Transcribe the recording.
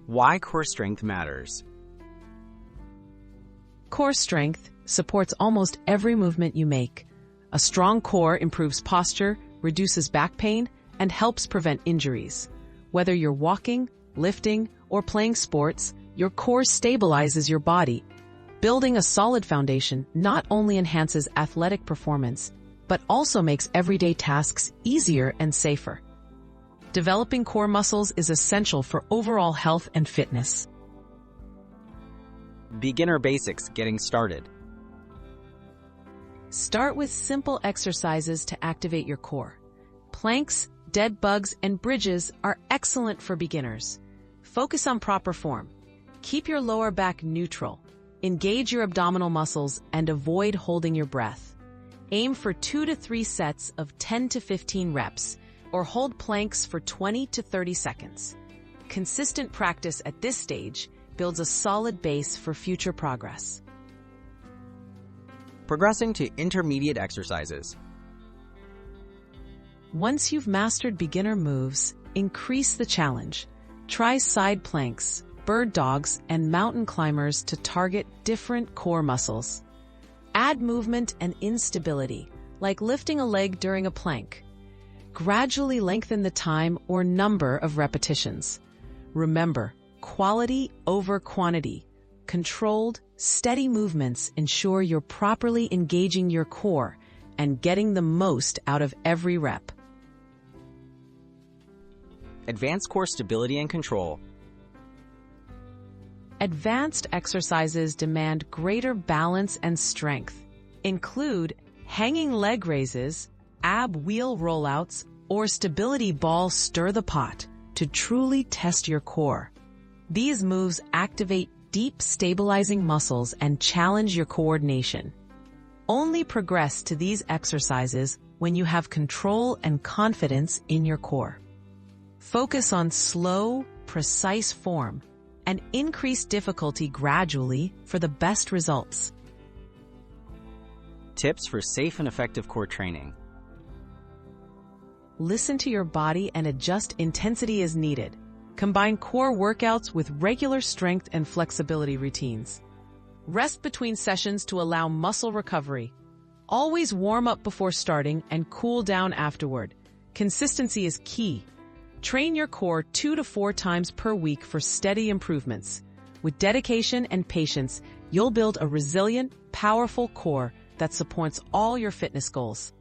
Why core strength matters. Core strength supports almost every movement you make. A strong core improves posture, reduces back pain, and helps prevent injuries. Whether you're walking, lifting, or playing sports, your core stabilizes your body. Building a solid foundation not only enhances athletic performance, but also makes everyday tasks easier and safer. Developing core muscles is essential for overall health and fitness. Beginner basics getting started. Start with simple exercises to activate your core. Planks, dead bugs, and bridges are excellent for beginners. Focus on proper form. Keep your lower back neutral. Engage your abdominal muscles and avoid holding your breath. Aim for 2 to 3 sets of 10 to 15 reps, or hold planks for 20 to 30 seconds. Consistent practice at this stage builds a solid base for future progress. Progressing to intermediate exercises. Once you've mastered beginner moves, increase the challenge. Try side planks, bird dogs, and mountain climbers to target different core muscles. Add movement and instability, like lifting a leg during a plank. Gradually lengthen the time or number of repetitions. Remember, quality over quantity. Controlled, steady movements ensure you're properly engaging your core and getting the most out of every rep. Advanced core stability and control. Advanced exercises demand greater balance and strength. Include hanging leg raises, ab wheel rollouts, or stability ball stir the pot to truly test your core. These moves activate deep stabilizing muscles and challenge your coordination. Only progress to these exercises when you have control and confidence in your core. Focus on slow, precise form and increase difficulty gradually for the best results. Tips for safe and effective core training. Listen to your body and adjust intensity as needed. Combine core workouts with regular strength and flexibility routines. Rest between sessions to allow muscle recovery. Always warm up before starting and cool down afterward. Consistency is key. Train your core 2 to 4 times per week for steady improvements. With dedication and patience, you'll build a resilient, powerful core that supports all your fitness goals.